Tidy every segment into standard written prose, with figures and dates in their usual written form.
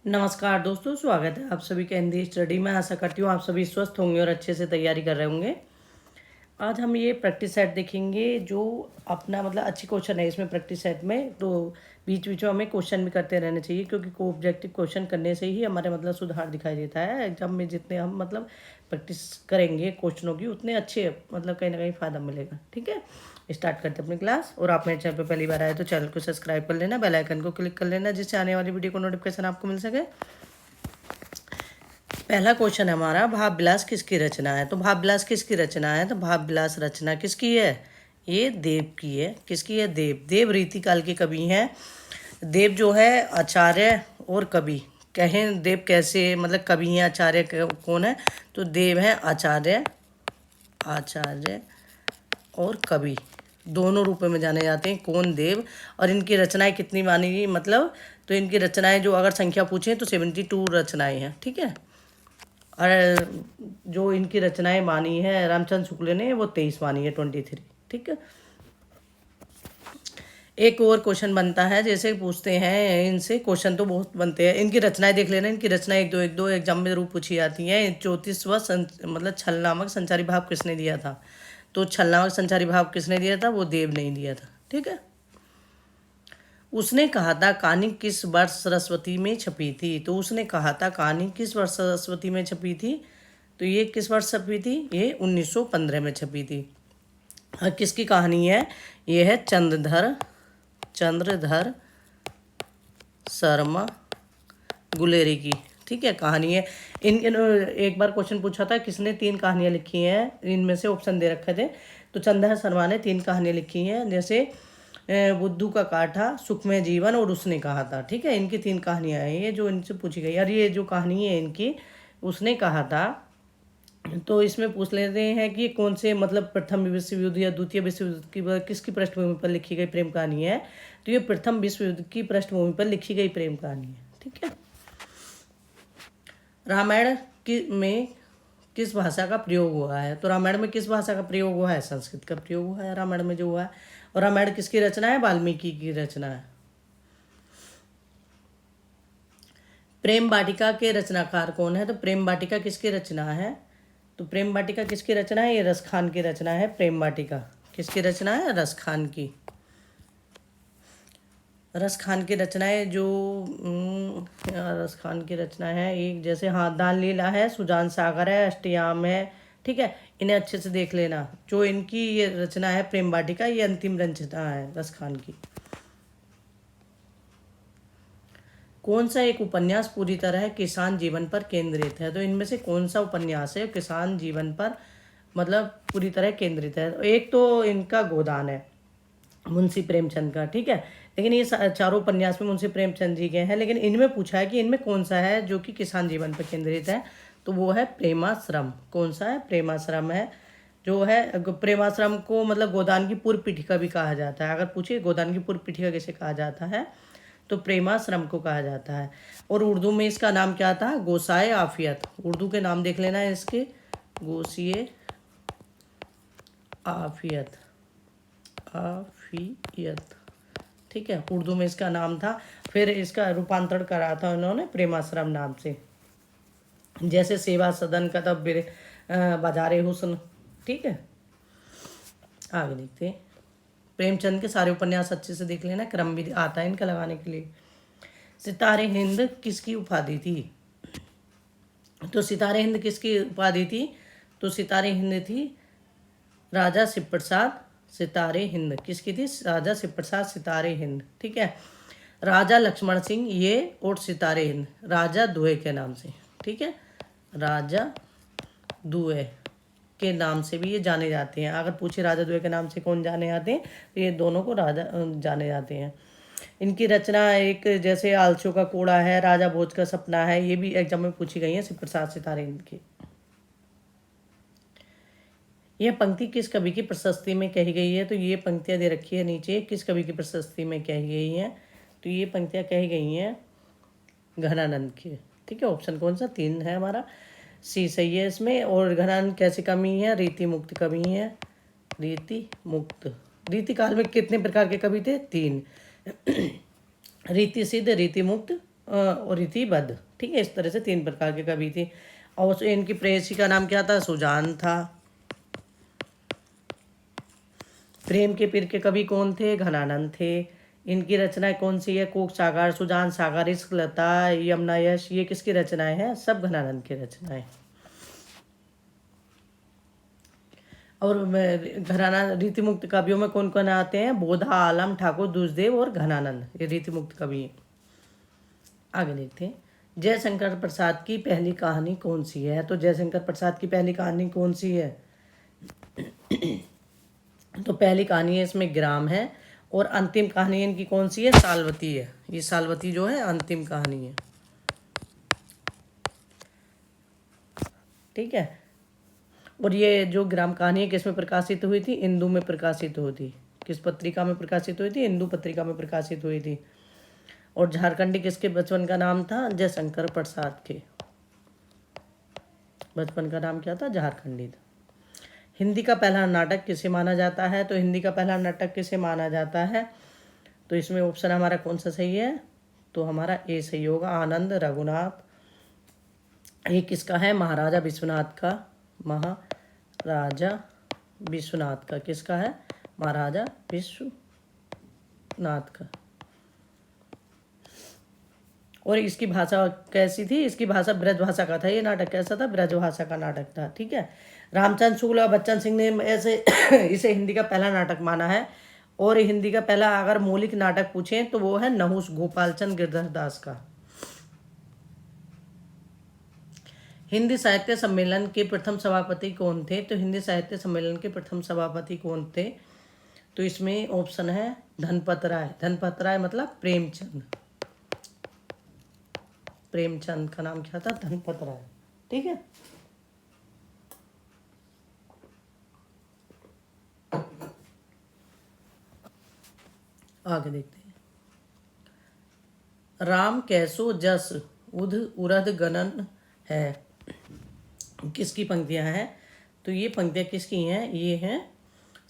नमस्कार दोस्तों, स्वागत है आप सभी का हिंदी स्टडी में। आशा करती हूँ आप सभी स्वस्थ होंगे और अच्छे से तैयारी कर रहे होंगे। आज हम ये प्रैक्टिस सेट देखेंगे जो अपना मतलब अच्छी क्वेश्चन है इसमें प्रैक्टिस सेट में। तो बीच बीच में हमें क्वेश्चन भी करते रहने चाहिए, क्योंकि को ऑब्जेक्टिव क्वेश्चन करने से ही हमारे मतलब सुधार दिखाई देता है। एग्जाम में जितने हम मतलब प्रैक्टिस करेंगे क्वेश्चनों की, उतने अच्छे मतलब कहीं ना कहीं फ़ायदा मिलेगा। ठीक है, स्टार्ट करते हैं अपनी क्लास। और आप मेरे चैनल पर पहली बार आए तो चैनल को सब्सक्राइब कर लेना, बेल आइकन को क्लिक कर लेना, जिससे आने वाली वीडियो को नोटिफिकेशन आपको मिल सके। पहला क्वेश्चन है हमारा, भाव विलास किसकी रचना है। तो भाव विलास किसकी रचना है, तो भाव विलास रचना किसकी है, ये देव की है। किसकी है, देव। देव रीतिकाल के कवि हैं। देव जो है आचार्य और कवि, कहें देव कैसे मतलब कवि हैं, आचार्य कौन है, तो देव है आचार्य, आचार्य और कवि दोनों रूपों में जाने जाते हैं। कौन, देव। और इनकी रचनाएं कितनी मानी गई मतलब, तो इनकी रचनाएं जो अगर संख्या पूछें तो 72 रचनाएं हैं। ठीक है, और जो इनकी रचनाएं मानी है रामचंद्र शुक्ल ने, वो 23 मानी है, 23। ठीक है, एक और क्वेश्चन बनता है, जैसे पूछते हैं इनसे, क्वेश्चन तो बहुत बनते हैं। इनकी रचनाएं देख लेना, इनकी रचनाएं एक दो एग्जाम में जरूर पूछी जाती हैं। 34वां मतलब छल नामक संचारी भाव किसने दिया था, तो छल नामक संचारी भाव किसने दिया था, वो देव नहीं दिया था। ठीक है, उसने कहा था कहानी किस वर्ष सरस्वती में छपी थी, तो उसने कहा था कहानी किस वर्ष सरस्वती में छपी थी, तो ये किस वर्ष छपी थी, ये 1915 में छपी थी। हाँ, किसकी कहानी है, ये है चंद्रधर शर्मा गुलेरी की। ठीक है, कहानी है। एक बार क्वेश्चन पूछा था किसने 3 कहानियाँ लिखी हैं, इनमें से ऑप्शन दे रखे थे। तो चंद्रधर शर्मा ने 3 कहानियाँ लिखी हैं, जैसे बुद्धू का काठा, सुखमय जीवन और उसने कहा था। ठीक है, इनकी 3 कहानियाँ हैं ये जो इनसे पूछी गई। और ये जो कहानी है इनकी, उसने कहा था, तो इसमें पूछ लेते हैं कि कौन से मतलब प्रथम विश्व युद्ध या द्वितीय विश्व युद्ध की किसकी पृष्ठभूमि पर लिखी गई प्रेम कहानी है, तो ये प्रथम विश्व युद्ध की पृष्ठभूमि पर लिखी गई प्रेम कहानी है। ठीक है, रामायण में किस भाषा का प्रयोग हुआ है, तो रामायण में किस भाषा का प्रयोग हुआ है, संस्कृत का प्रयोग हुआ है रामायण में जो हुआ है। और रामायण किसकी रचना है, वाल्मीकि की रचना है। प्रेम वाटिका के रचनाकार कौन है, तो प्रेम वाटिका किसकी रचना है, तो प्रेम वाटिका किसकी रचना है, ये रसखान की रचना है। प्रेम वाटिका किसकी रचना है, रसखान की। रसखान की रचनाएं जो रसखान की रचना है एक, जैसे हाँ दान लीला है, सुजान सागर है, अष्टयाम है। ठीक है, इन्हें अच्छे से देख लेना। जो इनकी ये रचना है प्रेम वाटिका, ये अंतिम रचना है रसखान की। कौन सा एक उपन्यास पूरी तरह किसान जीवन पर केंद्रित है, तो इनमें से कौन सा उपन्यास है किसान जीवन पर मतलब पूरी तरह केंद्रित है। एक तो इनका गोदान है मुंशी प्रेमचंद का। ठीक है, लेकिन ये चारों उपन्यास में मुंशी प्रेमचंद जी के हैं, लेकिन इनमें पूछा है कि इनमें कौन सा है जो कि किसान जीवन पर केंद्रित है, तो वो है प्रेमाश्रम। कौन सा है, प्रेमाश्रम है। जो है प्रेमाश्रम को मतलब गोदान की पूर्व पीठिका भी कहा जाता है। अगर पूछिए गोदान की पूर्व पीठिका किसे कहा जाता है, तो प्रेमाश्रम को कहा जाता है। और उर्दू में इसका नाम क्या था, गोसाए आफियत। उर्दू के नाम देख लेना है इसके, गोसिए आफियत, आफियत। ठीक है, उर्दू में इसका नाम था। फिर इसका रूपांतरण करा था उन्होंने प्रेमाश्रम नाम से, जैसे सेवा सदन का तब बाजारे हुस्न। ठीक है, आगे देखते हैं। प्रेमचंद के सारे उपन्यास अच्छे से देख लेना, क्रम भी आता है इनका लगाने के लिए। सितारे हिंद किसकी उपाधि थी, तो सितारे हिंद किसकी उपाधि थी, तो सितारे हिंद थी राजा शिव प्रसाद सितारे हिंद। किसकी थी, राजा शिव प्रसाद सितारे हिंद। ठीक है, राजा लक्ष्मण सिंह ये और सितारे हिंद राजा दुए के नाम से। ठीक है, राजा दुए के नाम से भी ये जाने जाते हैं। अगर पूछे राजा दुए के नाम से कौन जाने जाते हैं, तो ये दोनों को राजा जाने जाते हैं। इनकी रचना एक जैसे आलसों का कोड़ा है, राजा भोज का सपना है, ये भी एग्जाम में पूछी गई है शिव प्रसाद सितारे हिंद की। यह पंक्ति किस कवि की प्रशस्ति में कही गई है, तो ये पंक्तियां दे रखी है नीचे, किस कवि की प्रशस्ति में कही गई हैं, तो ये पंक्तियां कही गई हैं घनानंद की। ठीक है, ऑप्शन कौन सा, 3 है हमारा, सी सही है इसमें। और घनानंद कैसे कवि है, रीति मुक्त कवि है, रीति मुक्त। रीति काल में कितने प्रकार के कवि थे, 3, रीति सिद्ध, रीति मुक्त और रीतिबद्ध, ठीक है। इस तरह से 3 प्रकार के कवि थे। और इनकी प्रेयसी का नाम क्या था? सुजान था। प्रेम के पीर के कवि कौन थे? घनानंद थे। इनकी रचनाएं कौन सी है? कोक सागर, सुजान सागर, इश्क लता, यमुना यश, ये किसकी रचनाएं हैं? सब घनानंद की रचनाएं। और घराना रीति मुक्त कवियों में कौन कौन आते हैं? बोधा, आलम, ठाकुर, दूसदेव और घनानंद, ये रीति मुक्त कवि हैं। आगे देखते हैं। जयशंकर प्रसाद की पहली कहानी कौन सी है? तो जयशंकर प्रसाद की पहली कहानी कौन सी है? तो पहली कहानी है इसमें ग्राम है, और अंतिम कहानी इनकी कौन सी है? सालवती है। ये सालवती जो है अंतिम कहानी है, ठीक है। और ये जो ग्राम कहानी है किसमें प्रकाशित हुई थी? इंदु में प्रकाशित हुई थी। किस पत्रिका में प्रकाशित हुई थी? इंदु पत्रिका में प्रकाशित हुई थी। और झारखंडी किसके बचपन का नाम था? जयशंकर प्रसाद के बचपन का नाम क्या था? झारखंडी था। हिंदी का पहला नाटक किसे माना जाता है? तो हिंदी का पहला नाटक किसे माना जाता है? तो इसमें ऑप्शन हमारा कौन सा सही है? तो हमारा ए सही होगा, आनंद रघुनाथ। ये किसका है? महाराजा विश्वनाथ का। महाराजा विश्वनाथ का किसका है? महाराजा विश्वनाथ का। और इसकी भाषा कैसी थी? इसकी भाषा ब्रज भाषा का था। ये नाटक कैसा था? ब्रज भाषा का नाटक था, ठीक है। रामचंद्र शुक्ल और बच्चन सिंह ने ऐसे इसे हिंदी का पहला नाटक माना है। और हिंदी का पहला अगर मौलिक नाटक पूछें तो वो है नहुष, गोपालचंद गिरधर दास का। हिंदी साहित्य सम्मेलन के प्रथम सभापति कौन थे? तो हिंदी साहित्य सम्मेलन के प्रथम सभापति कौन थे? तो इसमें ऑप्शन है धनपत राय। धनपत राय मतलब प्रेमचंद। प्रेमचंद का नाम क्या था? धनपत राय, ठीक है। आगे देखते हैं। राम कैसो जस उध उरध गणन है, किसकी पंक्तियां हैं? तो ये पंक्तियां किसकी हैं? ये हैं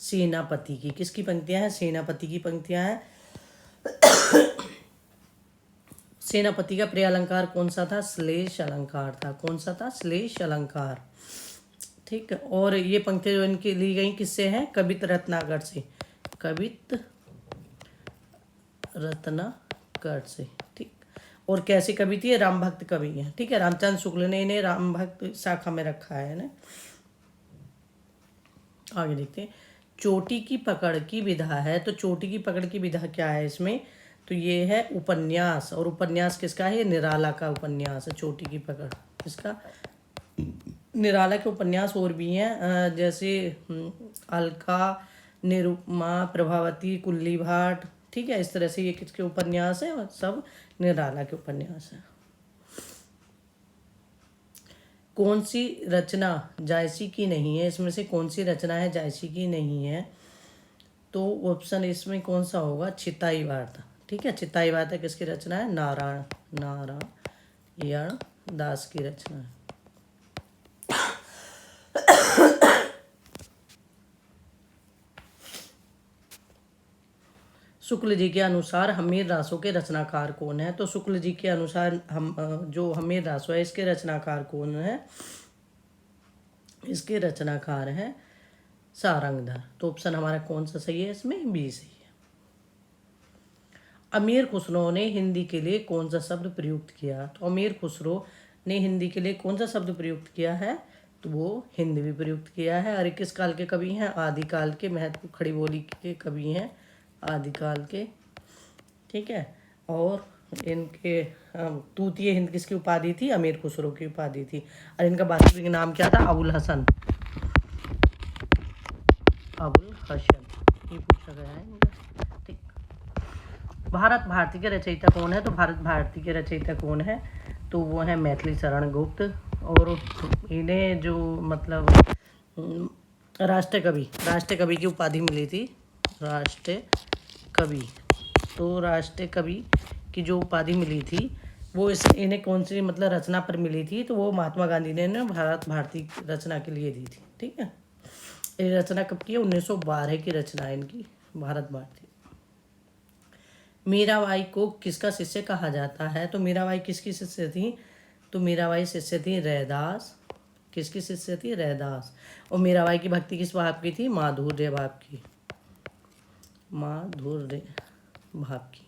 सेनापति की। किसकी पंक्तियां हैं? सेनापति की पंक्तियां हैं। सेनापति का प्रिय अलंकार कौन सा था? श्लेष अलंकार था। कौन सा था? श्लेष अलंकार, ठीक है। और ये पंक्तियां जो इनकी ली गई किससे हैं? कवित रत्नाकर से। कवित रत्नाकर से, ठीक। और कैसी कवि थी? राम भक्त कवि हैं, ठीक है। रामचंद्र शुक्ल ने इन्हें राम भक्त शाखा में रखा है ना। आगे देखते हैं। चोटी की पकड़ की विधा है, तो चोटी की पकड़ की विधा क्या है इसमें? तो ये है उपन्यास। और उपन्यास किसका है? निराला का उपन्यास है चोटी की पकड़। किसका? निराला के उपन्यास और भी हैं, जैसे अलका, निरुपमा, प्रभावती, कुल्ली भाट, ठीक है। इस तरह से ये किसके उपन्यास है? और सब निराला के उपन्यास है। कौन सी रचना जायसी की नहीं है? इसमें से कौन सी रचना है जायसी की नहीं है? तो ऑप्शन इसमें कौन सा होगा? चिताई वार्ता, ठीक है। चिताई वार्ता किसकी रचना है? नारायण दास की रचना है। शुक्ल जी के अनुसार हमीर रासों के रचनाकार कौन है? तो शुक्ल जी के अनुसार हम जो हमीर रासो है इसके रचनाकार कौन है? इसके रचनाकार हैं सारंगधर। तो ऑप्शन हमारा कौन सा सही है? इसमें बी सही है। अमीर खुसरो ने हिंदी के लिए कौन सा शब्द प्रयुक्त किया? तो अमीर खुसरो ने हिंदी के लिए कौन सा शब्द प्रयुक्त किया है? तो वो हिंदी भी प्रयुक्त किया है। और किस काल के कवि हैं? आदिकाल के, महत्व खड़ी बोली के कवि हैं आदिकाल के, ठीक है। और इनके तूतीय हिंद किसकी उपाधि थी? अमीर खुसरो की उपाधि थी। और इनका वास्तविक नाम क्या था? अबुल हसन। अबुल हसन ये पूछा गया है इनका, ठीक। भारत भारती के रचयिता कौन है? तो भारत भारती के रचयिता कौन है? तो वो है मैथिली शरण गुप्त। और इन्हें जो मतलब राष्ट्र कवि की उपाधि मिली थी। राष्ट्र कवि, तो राष्ट्र कवि की जो उपाधि मिली थी वो इन्हें कौन सी मतलब रचना पर मिली थी? तो वो महात्मा गांधी ने भारत भारती रचना के लिए दी थी, ठीक है। ये रचना कब की है? 1912 की रचना है इनकी, भारत भारती। मीराबाई को किसका शिष्य कहा जाता है? तो मीराबाई किसकी शिष्य थी? तो मीराबाई शिष्य थी रैदास। किसकी शिष्य थी? रैदास। और मीराबाई की भक्ति किस भाव की थी? माधुर्य भाव की। माधुर्य भाव की,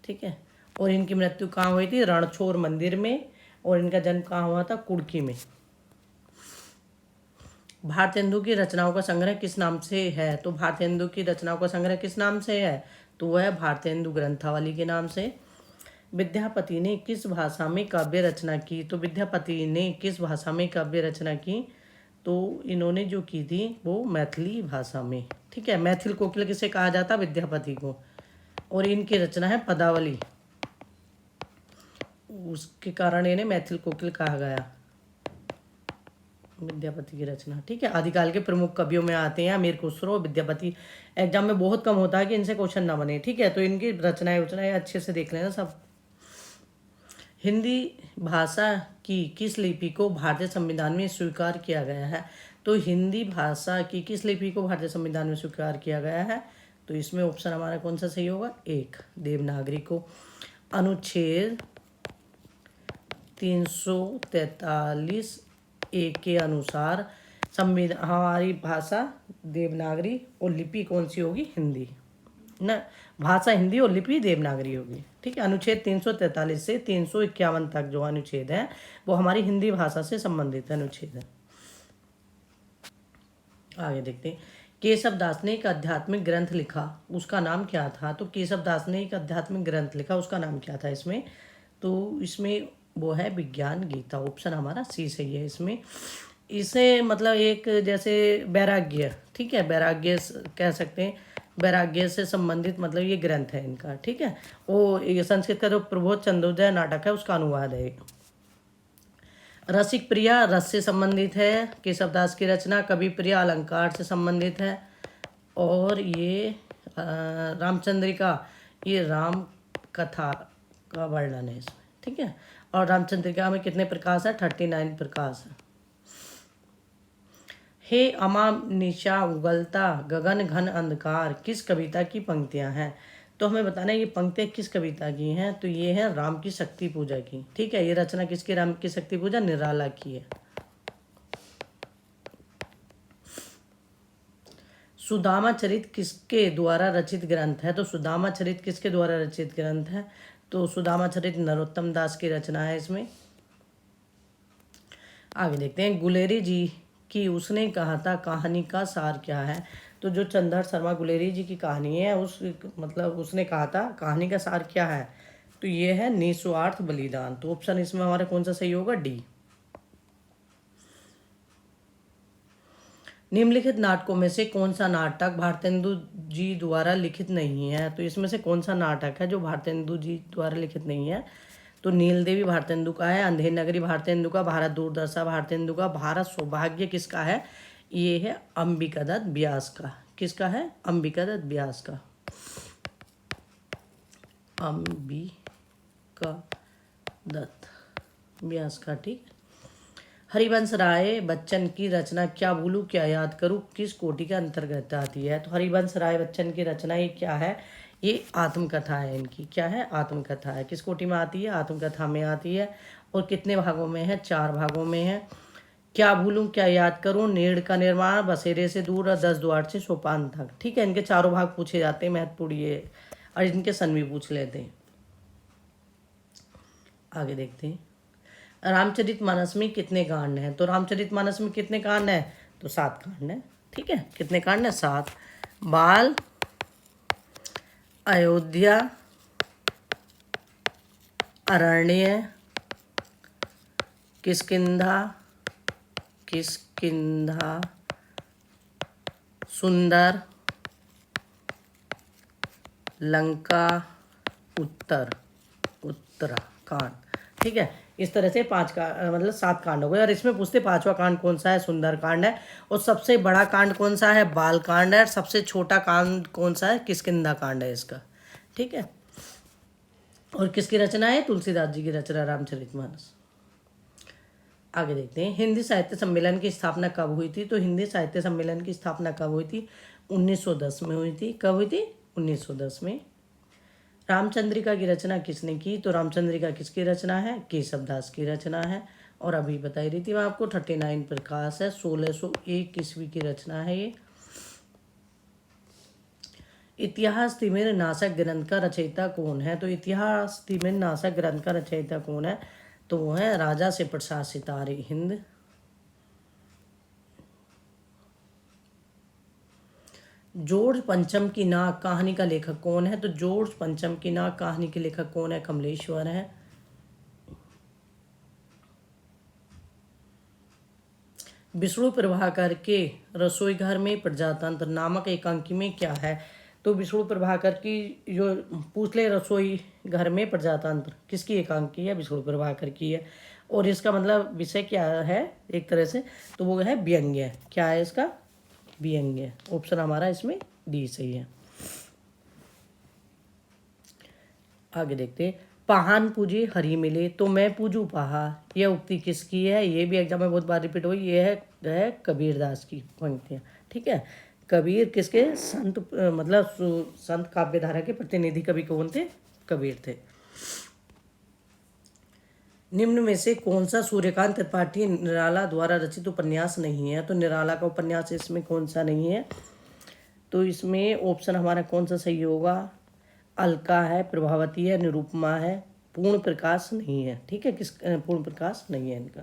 ठीक है। और इनकी मृत्यु कहाँ हुई थी? रणछोड़ मंदिर में। और इनका जन्म कहाँ हुआ था? कुर्की में। भारतेंदु की रचनाओं का संग्रह किस नाम से है? तो भारतेंदु की रचनाओं का संग्रह किस नाम से है? तो वह है भारतेंदु ग्रंथावली के नाम से। विद्यापति ने किस भाषा में काव्य रचना की? तो विद्यापति ने किस भाषा में काव्य रचना की? तो इन्होंने जो की थी वो मैथिली भाषा में, ठीक है। मैथिल कोकिल किसे कहा जाता? विद्यापति को। और इनकी रचना है पदावली, उसके कारण इन्हें मैथिल कोकिल कहा गया। विद्यापति की रचना, ठीक है। आदिकाल के प्रमुख कवियों में आते हैं अमीर खुसरो, विद्यापति। एग्जाम में बहुत कम होता है कि इनसे क्वेश्चन ना बने, ठीक है। तो इनकी रचनाएं अच्छे से देख लेना सब। हिंदी भाषा की किस लिपि को भारतीय संविधान में स्वीकार किया गया है? तो हिंदी भाषा की किस लिपि को भारतीय संविधान में स्वीकार किया गया है? तो इसमें ऑप्शन हमारा कौन सा सही होगा? एक, देवनागरी को। अनुच्छेद 343 ए के अनुसार संविधान, हमारी भाषा देवनागरी और लिपि कौन सी होगी? हिंदी ना। भाषा हिंदी और लिपि देवनागरी होगी, ठीक है। अनुच्छेद 343 से 351 तक जो अनुच्छेद है वो हमारी हिंदी भाषा से संबंधित अनुच्छेद है। आगे देखते हैं। केशव दास ने एक आध्यात्मिक ग्रंथ लिखा, उसका नाम क्या था? तो केशव दास ने एक आध्यात्मिक ग्रंथ लिखा, उसका नाम क्या था इसमें? तो इसमें वो है विज्ञान गीता। ऑप्शन हमारा सी सही है इसमें। इसे मतलब एक जैसे वैराग्य, ठीक है, वैराग्य कह सकते हैं, वैराग्य से संबंधित मतलब ये ग्रंथ है इनका, ठीक है। वो ये संस्कृत का जो प्रबोध चंद्रोदय नाटक है उसका अनुवाद है। रसिक प्रिया रस से संबंधित है, केशव दास की रचना। कवि प्रिया अलंकार से संबंधित है। और ये रामचंद्रिका, ये राम कथा का वर्णन है इसमें, ठीक है। और रामचंद्रिका में कितने प्रकाश है? 39 प्रकाश है। हे अमा निशा उगलता गगन घन अंधकार किस कविता की पंक्तियां हैं? तो हमें बताना है ये पंक्तियां किस कविता की हैं। तो ये है राम की शक्ति पूजा की, ठीक है। ये रचना किसकी? राम की शक्ति पूजा निराला की है। सुदामा चरित किसके द्वारा रचित ग्रंथ है? तो सुदामा चरित किसके द्वारा रचित ग्रंथ है? तो सुदामा चरित नरोत्तम दास की रचना है इसमें। आगे देखते हैं। गुलेरी जी की उसने कहा था कहानी का सार क्या है? तो जो चंद्र शर्मा गुलेरी जी की कहानी है उस मतलब उसने कहा था कहानी का सार क्या है? तो ये है निस्वार्थ बलिदान। तो ऑप्शन इसमें हमारा कौन सा सही होगा? डी। निम्नलिखित नाटकों में से कौन सा नाटक भारतेंदु जी द्वारा लिखित नहीं है? तो इसमें से कौन सा नाटक है जो भारतेंदु जी द्वारा लिखित नहीं है? तो नील देवी भारतेंदु का है, अंधेर नगरी भारतेंदु का, भारत दूरदर्शा भारतेंदु का, भारत सौभाग्य किसका है? ये है अंबिका दत्त व्यास का। किसका है? अंबिका दत्त व्यास का। अंबिका दत्त व्यास का, ठीक। हरिवंश राय बच्चन की रचना क्या भूलूं क्या याद करूं किस कोटि के अंतर्गत आती है? तो हरिवंश राय बच्चन की रचना ये क्या है? ये आत्मकथा है इनकी। क्या है? आत्मकथा है। किस कोटि में आती है? आत्मकथा में आती है। और कितने भागों में है? 4 भागों में है। क्या भूलूं क्या याद करूं, नीड़ का निर्माण, बसेरे से दूर और 10 द्वार से सोपान तक, ठीक है। इनके चारों भाग पूछे जाते हैं महत्वपूर्ण ये, और इनके सन भी पूछ लेते हैं। आगे देखते हैं। रामचरितमानस में कितने कांड हैं? तो रामचरितमानस में कितने कांड हैं? तो 7 कांड हैं, ठीक है। कितने कांड हैं? 7। बाल, अयोध्या, अरण्य, किष्किंधा, सुंदर, लंका, उत्तराखंड, ठीक है। इस तरह से 5 का मतलब 7 कांड हो गए। और इसमें पूछते 5वां कांड कौन सा है? सुंदर कांड है। और सबसे बड़ा कांड कौन सा है? बाल कांड है। और सबसे छोटा कांड कौन सा है? किष्किंधा कांड है इसका, ठीक है। और किसकी रचना है? तुलसीदास जी की रचना रामचरितमानस। आगे देखते हैं। हिंदी साहित्य सम्मेलन की स्थापना कब हुई थी? तो हिंदी साहित्य सम्मेलन की स्थापना कब हुई थी? 1910 में हुई थी। कब हुई थी? 1910 में। रामचंद्रिका की रचना किसने की? तो रामचंद्रिका किसकी रचना है? केशवदास की रचना है। और अभी बताई रही थी मैं आपको 39 प्रकाश है, 1601 ईस्वी की रचना है ये। इतिहास तिमिर नाशक ग्रंथ का रचयिता कौन है? तो इतिहास तिमिर नाशक ग्रंथ का रचयिता कौन है? तो वो है राजा से प्रसाद सितारे हिंद। जॉर्ज पंचम की नाक कहानी का लेखक कौन है? तो जॉर्ज पंचम की नाक कहानी के लेखक कौन है? कमलेश्वर है। विष्णु प्रभाकर के रसोई घर में प्रजातंत्र नामक एकांकी में क्या है? तो विष्णु प्रभाकर की जो पूछ ले रसोई घर में प्रजातंत्र किसकी एकांकी है? विष्णु प्रभाकर की है। और इसका मतलब विषय क्या है एक तरह से? तो वो है व्यंग्य। क्या है इसका? व्यंग्य। ऑप्शन हमारा इसमें डी सही है। आगे देखते हैं। पहान पूजे हरि मिले तो मैं पूजू पहा, यह उक्ति किसकी है? ये भी एग्जाम में बहुत बार रिपीट हुई। ये है कबीरदास की पंक्तियाँ। ठीक है। कबीर किसके? संत मतलब संत काव्यधारा के प्रतिनिधि कवि कौन थे? कबीर थे। निम्न में से कौन सा सूर्यकांत त्रिपाठी निराला द्वारा रचित उपन्यास नहीं है? तो निराला का उपन्यास इसमें कौन सा नहीं है? तो इसमें ऑप्शन हमारा कौन सा सही होगा? अलका है, प्रभावती है, निरूपमा है, पूर्ण प्रकाश नहीं है। ठीक है। पूर्ण प्रकाश नहीं है इनका।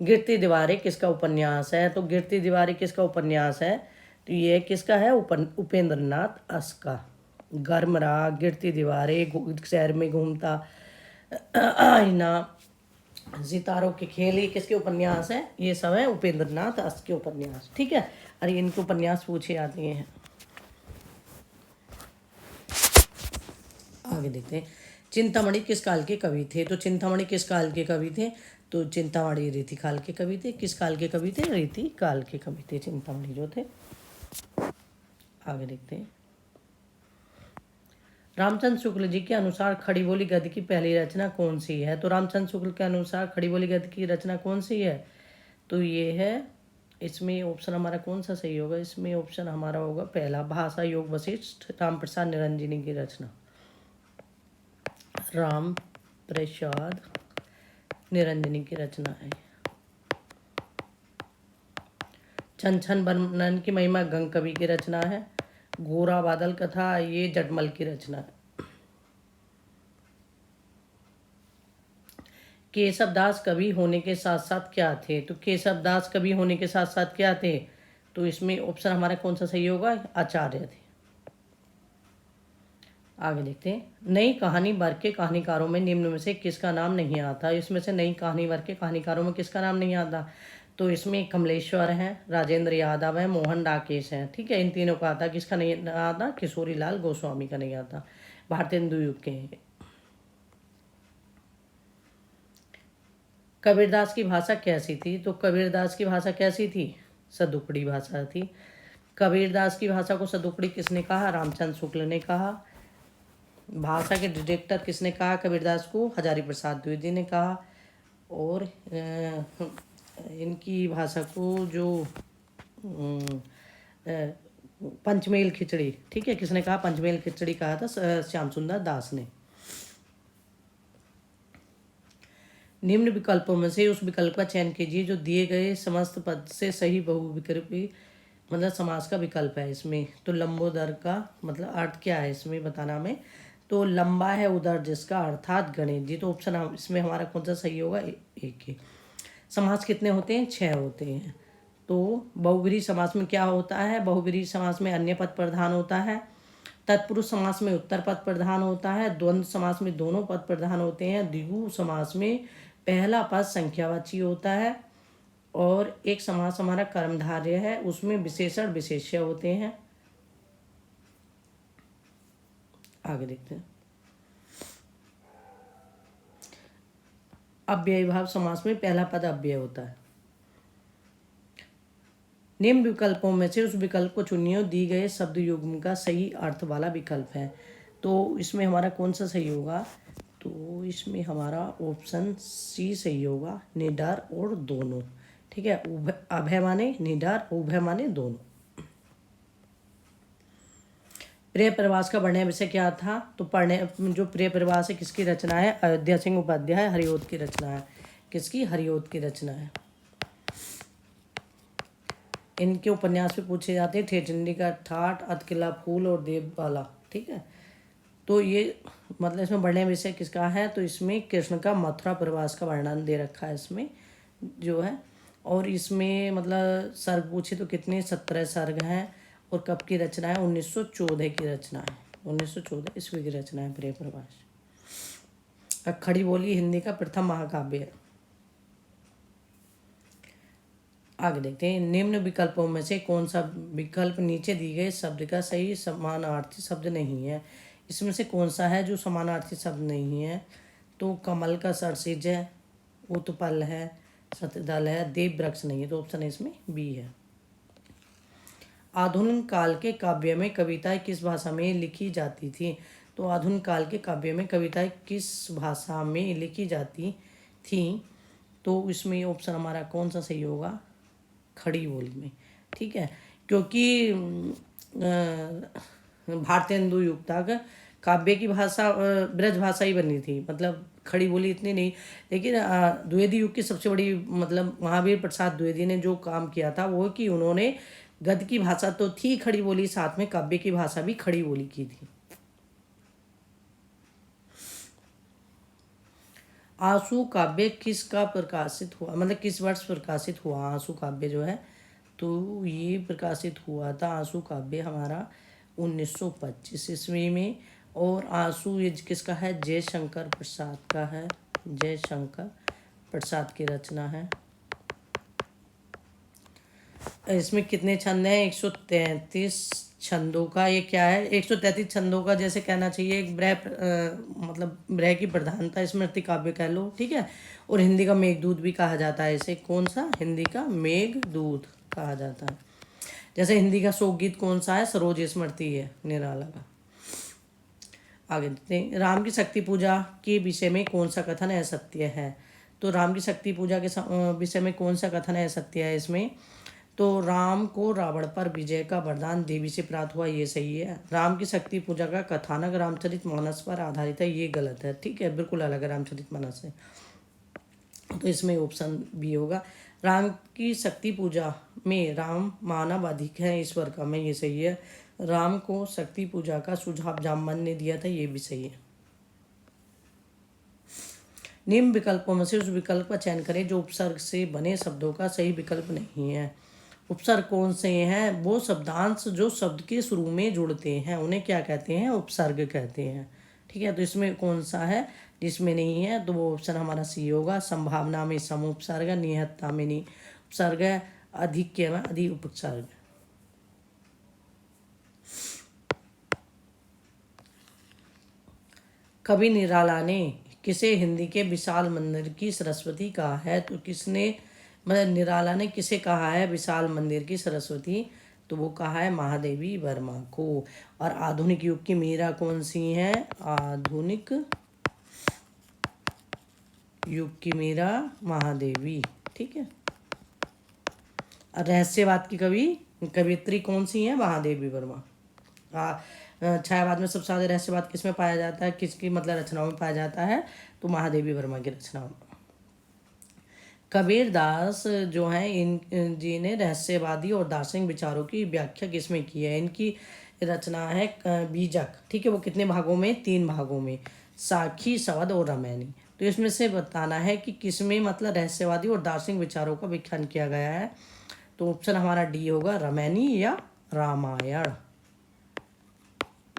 गिरती दीवारें किसका उपन्यास है? तो गिरती दीवारें किसका उपन्यास है? तो ये किसका है? उपेंद्र नाथ अस का। गर्मराग, गिरती दीवारें, शहर में घूमता आईना, सितारों के खेल, ये किसके उपन्यास है? ये सब है उपेंद्र नाथ अस के उपन्यास। ठीक है। अरे इनके उपन्यास पूछे आते हैं। आगे देखते हैं। चिंतामणि किस काल के कवि थे? तो चिंतामणि किस काल के कवि थे? तो चिंतामणि रीति काल के कवि थे। किस काल के कवि थे? रीति काल के कवि थे चिंतामणि जो थे। आगे देखते हैं। रामचंद्र शुक्ल जी के अनुसार खड़ी बोली गद्य की पहली रचना कौन सी है? तो रामचंद्र शुक्ल के अनुसार खड़ी बोली गद्य की रचना कौन सी है? तो ये है, इसमें ऑप्शन हमारा कौन सा सही होगा? इसमें ऑप्शन हमारा होगा पहला, भाषा योग वशिष्ठ राम प्रसाद निरंजनी की रचना। राम प्रसाद निरंजनी की रचना है। छन छन वर्णन की महिमा गंग कवि की रचना है। गोरा बादल कथा ये जटमल की रचना है। केशव दास कवि होने के साथ साथ क्या थे? तो केशव दास कवि होने के साथ साथ क्या थे? तो इसमें ऑप्शन हमारा कौन सा सही होगा? आचार्य थे। आगे देखते हैं। नई कहानी वर्ग के कहानीकारों में निम्न में से किसका नाम नहीं आता? इसमें से नई कहानी वर्ग के कहानीकारों में किसका नाम नहीं आता? तो इसमें कमलेश्वर हैं, राजेंद्र यादव है, मोहन राकेश हैं। ठीक है। इन तीनों का आता। किसका नहीं आता? किशोरी लाल गोस्वामी का नहीं आता। भारतेंदु युग के हैं। कबीरदास की भाषा कैसी थी? तो कबीरदास की भाषा कैसी थी? सदुपड़ी भाषा थी। कबीरदास की भाषा को सदुपड़ी किसने कहा? रामचंद्र शुक्ल ने कहा। भाषा के डायरेक्टर किसने कहा कबीरदास को? हजारी प्रसाद द्विवेदी ने कहा। और इनकी भाषा को जो पंचमेल खिचड़ी, ठीक है, किसने कहा? पंचमेल खिचड़ी कहा था श्याम सुंदर दास ने। निम्न विकल्पों में से उस विकल्प का चयन कीजिए जो दिए गए समस्त पद से सही बहुविकल्पी मतलब समास का विकल्प है इसमें। तो लंबोदर का मतलब अर्थ क्या है इसमें बताना हमें। तो लंबा है उदर जिसका अर्थात गणित जी। तो ऑप्शन इसमें हमारा कौन सा सही होगा? एक ही। समास कितने होते हैं? 6 होते हैं। तो बहुब्रीहि समास में क्या होता है? बहुब्रीहि समास में अन्य पद प्रधान होता है। तत्पुरुष समास में उत्तर पद प्रधान होता है। द्वंद्व समास में दोनों पद प्रधान होते हैं। द्विगु समास में पहला पद संख्यावाची होता है। और एक समास हमारा कर्मधारय है, उसमें विशेषण विशेष्य होते हैं। आगे देखते हैं। अव्ययी भाव समास में पहला पद अव्यय होता है। निम्न विकल्पों में से उस विकल्प को चुनिए दी गए शब्द युग्म का सही अर्थ वाला विकल्प है। तो इसमें हमारा कौन सा सही होगा? तो इसमें हमारा ऑप्शन सी सही होगा, निडर और दोनों। ठीक है। अभय माने निडर, उभय माने दोनों। प्रिय प्रवास का वर्णन विषय क्या था? तो पढ़ने जो प्रिय प्रवास है किसकी रचना है? अयोध्या सिंह उपाध्याय हरिओत की रचना है। किसकी? हरिओत की रचना है। इनके उपन्यास भी पूछे जाते हैं, ठेठिंडी का ठाठ, अतकिला फूल और देवबाला। ठीक है, तो ये मतलब इसमें वर्णन विषय किसका है? तो इसमें कृष्ण का मथुरा प्रवास का वर्णन दे रखा है इसमें जो है। और इसमें मतलब सर्ग पूछे तो कितने? 17 सर्ग हैं। और कब की रचना है? 1914 की रचना है। 1914 ईस्वी की रचना है प्रिय प्रवास। खड़ी बोली हिंदी का प्रथम महाकाव्य है। आगे देखते हैं, निम्न विकल्पों में से कौन सा विकल्प नीचे दिए गए शब्द का सही समानार्थी शब्द नहीं है? इसमें से कौन सा है जो समानार्थी शब्द नहीं है? तो कमल का सरसिज है, उत्पल है, शतदल है, देव वृक्ष नहीं है। तो ऑप्शन इसमें बी है। आधुनिक काल के काव्य में कविताएं किस भाषा में लिखी जाती थी? तो आधुनिक काल के काव्य में कविताएं किस भाषा में लिखी जाती थी? तो इसमें ऑप्शन हमारा कौन सा सही होगा? खड़ी बोली में। ठीक है, क्योंकि भारतेंदु युग तक काव्य की भाषा ब्रज भाषा ही बनी थी, मतलब खड़ी बोली इतनी नहीं। लेकिन द्विवेदी युग की सबसे बड़ी मतलब महावीर प्रसाद द्विवेदी ने जो काम किया था वो कि उन्होंने गद्य की भाषा तो थी खड़ी बोली, साथ में काव्य की भाषा भी खड़ी बोली की थी। आंसू काव्य किसका प्रकाशित हुआ, मतलब किस वर्ष प्रकाशित हुआ आंसू काव्य जो है? तो ये प्रकाशित हुआ था आंसू काव्य हमारा 1925 ईस्वी में। और आंसू ये किसका है? जयशंकर प्रसाद का है। जयशंकर प्रसाद की रचना है। इसमें कितने छंद हैं? 133 छंदों का ये क्या है? 133 छंदों का जैसे कहना चाहिए एक मतलब ब्रह की प्रधानता स्मृति काव्य कह लो। ठीक है, और हिंदी का मेघदूत भी कहा जाता है इसे। कौन सा? हिंदी का मेघदूत कहा जाता है। जैसे हिंदी का शोकगीत कौन सा है? सरोज स्मृति है निराला का। आगे देखते हैं, राम की शक्ति पूजा के विषय में कौन सा कथन असत्य है? तो राम की शक्ति पूजा के विषय में कौन सा कथन असत्य है इसमें? तो राम को रावण पर विजय का वरदान देवी से प्राप्त हुआ, ये सही है। राम की शक्ति पूजा का कथानक रामचरितमानस पर आधारित है, ये गलत है। ठीक है, बिल्कुल अलग है रामचरितमानस से। तो इसमें ऑप्शन बी होगा। राम की शक्ति पूजा में राम मानव अधिक है ईश्वर का, में ये सही है। राम को शक्ति पूजा का सुझाव जामवन ने दिया था, ये भी सही है। निम्न विकल्पों में से उस विकल्प का चयन करें जो उपसर्ग से बने शब्दों का सही विकल्प नहीं है। उपसर्ग कौन से हैं? वो शब्दांश जो शब्द के शुरू में जुड़ते हैं उन्हें क्या कहते हैं? उपसर्ग कहते हैं। ठीक है, तो इसमें कौन सा है जिसमें नहीं है? तो वो ऑप्शन हमारा सी होगा। संभावना में सम उपसर्ग, निहत्ता में नहीं उपसर्ग, अधिक्य में अधि उपसर्ग। कवि निराला ने किसे हिंदी के विशाल मंदिर की सरस्वती कहा है? तो किसने मतलब निराला ने किसे कहा है विशाल मंदिर की सरस्वती? तो वो कहा है महादेवी वर्मा को। और आधुनिक युग की मीरा कौन सी है? आधुनिक युग की मीरा महादेवी। ठीक है, और रहस्यवाद की कवियत्री कौन सी है? महादेवी वर्मा। छायावाद में सबसे ज्यादा रहस्यवाद किसमें पाया जाता है? किसकी मतलब रचनाओं में पाया जाता है? तो महादेवी वर्मा की रचनाओं में। कबीर दास जो हैं इन जी ने रहस्यवादी और दार्शनिक विचारों की व्याख्या किसमें की है? इनकी रचना है बीजक। ठीक है, वो कितने भागों में? 3 भागों में, साखी, सवद और रामायणी। तो इसमें से बताना है कि किसमें मतलब रहस्यवादी और दार्शनिक विचारों का व्याख्यान किया गया है। तो ऑप्शन हमारा डी होगा, रामायणी या रामायण।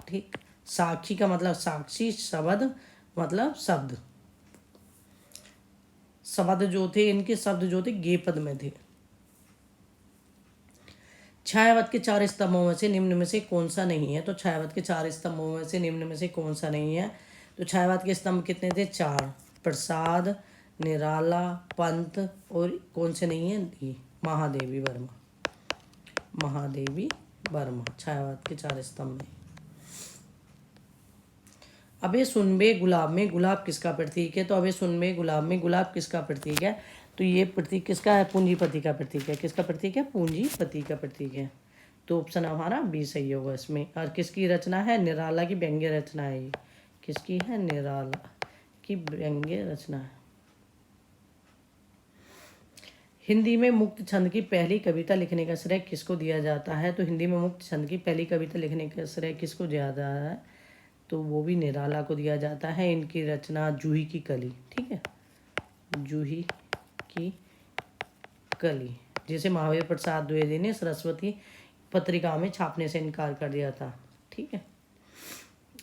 ठीक, साक्षी का मतलब साक्षी, शब्द मतलब शब्द। शब्द जो थे इनके शब्द जो थे गे पद में थे। छायावत के 4 स्तंभों में से निम्न में से कौन सा नहीं है? तो छायावत के 4 स्तंभों में से निम्न में से कौन सा नहीं है? तो छायावत के स्तंभ कितने थे? 4। प्रसाद, निराला, पंत और कौन से नहीं है? महादेवी वर्मा। महादेवी वर्मा छायावत के 4 स्तंभ में। अबे सुनबे गुलाब में गुलाब किसका प्रतीक है? तो अबे सुनबे गुलाब में गुलाब किसका प्रतीक है? तो ये प्रतीक किसका है? पूंजीपति का प्रतीक है। किसका प्रतीक है? पूंजीपति का प्रतीक है। तो ऑप्शन हमारा बी सही होगा इसमें। और किसकी रचना है? निराला की व्यंग्य रचना है ये। किसकी है? निराला की व्यंग्य रचना है। हिंदी में मुक्त छंद की पहली कविता लिखने का श्रेय किसको दिया जाता है? तो हिंदी में मुक्त छंद की पहली कविता लिखने का श्रेय किसको दिया जाता है? तो वो भी निराला को दिया जाता है। इनकी रचना जूही की कली, ठीक है, जूही की कली, जिसे महावीर प्रसाद द्विवेदी ने सरस्वती पत्रिका में छापने से इनकार कर दिया था, ठीक है।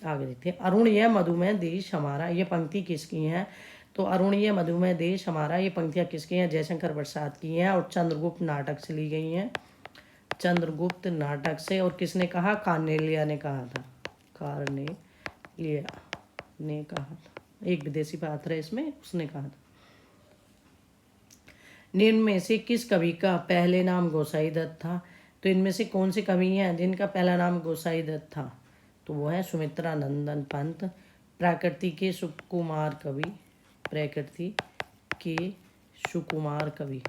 आगे देखते हैं। अरुण यह मधुमेह देश हमारा, ये पंक्ति किसकी है? तो अरुण यह मधुमेह देश हमारा, ये पंक्तियाँ किसकी हैं? जयशंकर प्रसाद की हैं और चंद्रगुप्त नाटक से ली गई हैं। चंद्रगुप्त नाटक से। और किसने कहा? कार्नेलिया ने कहा था। कार्नेलिया ने कहा था, एक विदेशी पात्र है इसमें, उसने कहा था। निम्न में से किस कवि का पहले नाम गोसाई दत्त था? तो इनमें से कौन से कवि हैं जिनका पहला नाम गोसाई दत्त था? तो वो है सुमित्रा नंदन पंत, प्रकृति के सुकुमार कवि, प्रकृति के सुकुमार कवि।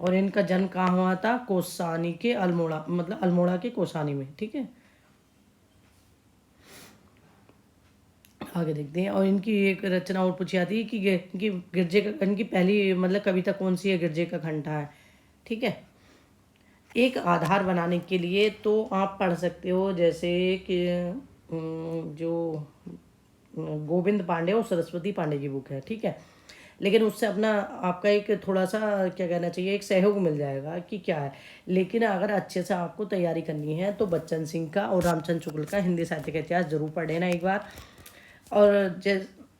और इनका जन्म कहाँ हुआ था? कौसानी के अल्मोड़ा, मतलब अल्मोड़ा के कौसानी में, ठीक है। आगे देखते हैं। और इनकी एक रचना और पूछी जाती है कि इनकी गिरजे का, इनकी पहली मतलब कविता कौन सी है? गिरजे का घंटा है, ठीक है। एक आधार बनाने के लिए तो आप पढ़ सकते हो, जैसे कि जो गोविंद पांडे और सरस्वती पांडे की बुक है, ठीक है। लेकिन उससे अपना आपका एक थोड़ा सा क्या कहना चाहिए, एक सहयोग मिल जाएगा कि क्या है। लेकिन अगर अच्छे से आपको तैयारी करनी है तो बच्चन सिंह का और रामचंद्र शुक्ल का हिंदी साहित्य का इतिहास जरूर पढ़ लेना एक बार। और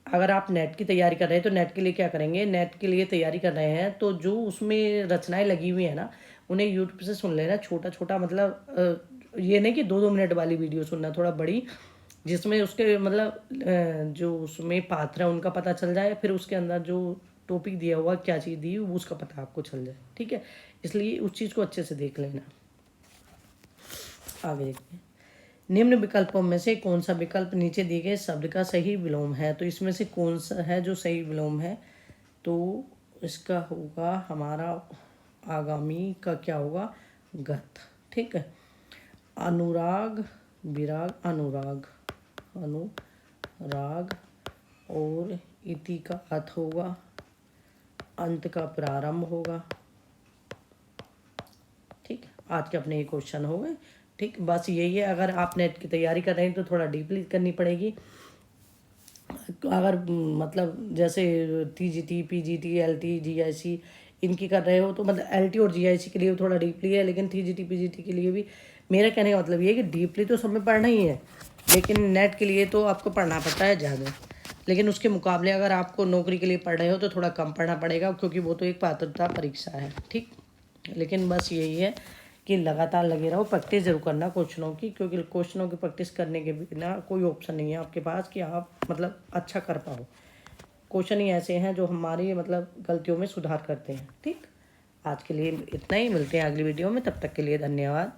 अगर आप नेट की तैयारी कर रहे हैं तो नेट के लिए क्या करेंगे? नेट के लिए तैयारी कर रहे हैं तो जो उसमें रचनाएं लगी हुई हैं ना, उन्हें यूट्यूब से सुन लेना, छोटा छोटा, मतलब ये नहीं कि 2-2 मिनट वाली वीडियो सुनना, थोड़ा बड़ी, जिसमें उसके मतलब जो उसमें पात्र है उनका पता चल जाए, फिर उसके अंदर जो टॉपिक दिया हुआ क्या चीज़ दी वो उसका पता आपको चल जाए, ठीक है। इसलिए उस चीज़ को अच्छे से देख लेना। आगे देखते हैं। निम्न विकल्पों में से कौन सा विकल्प नीचे दिए गए शब्द का सही विलोम है? तो इसमें से कौन सा है जो सही विलोम है? तो इसका होगा हमारा आगामी का क्या होगा? गत, ठीक है। अनुराग, विराग, अनुराग, अनुराग, और इति का अर्थ होगा, अंत का प्रारंभ होगा, ठीक। आज के अपने ये क्वेश्चन हो गए, ठीक। बस यही है। अगर आप नेट की तैयारी कर रहे हैं तो थोड़ा डीपली करनी पड़ेगी। अगर मतलब जैसे टीजीटी, पीजीटी, एलटी, जीआईसी इनकी कर रहे हो तो मतलब एलटी और जीआईसी के लिए थोड़ा डीपली है, लेकिन टीजीटी, पीजीटी के लिए भी मेरा कहने का मतलब ये है कि डीपली तो सब में पढ़ना ही है, लेकिन नेट के लिए तो आपको पढ़ना पड़ता है ज़्यादा। लेकिन उसके मुकाबले अगर आपको नौकरी के लिए पढ़ रहे हो तो थोड़ा कम पढ़ना पड़ेगा, क्योंकि वो तो एक पात्रता परीक्षा है, ठीक। लेकिन बस यही है कि लगातार लगे रहो, प्रैक्टिस जरूर करना क्वेश्चनों की, क्योंकि क्वेश्चनों की प्रैक्टिस करने के बिना कोई ऑप्शन नहीं है आपके पास कि आप मतलब अच्छा कर पाओ। क्वेश्चन ही ऐसे हैं जो हमारी मतलब गलतियों में सुधार करते हैं, ठीक। आज के लिए इतना ही, मिलते हैं अगली वीडियो में, तब तक के लिए धन्यवाद।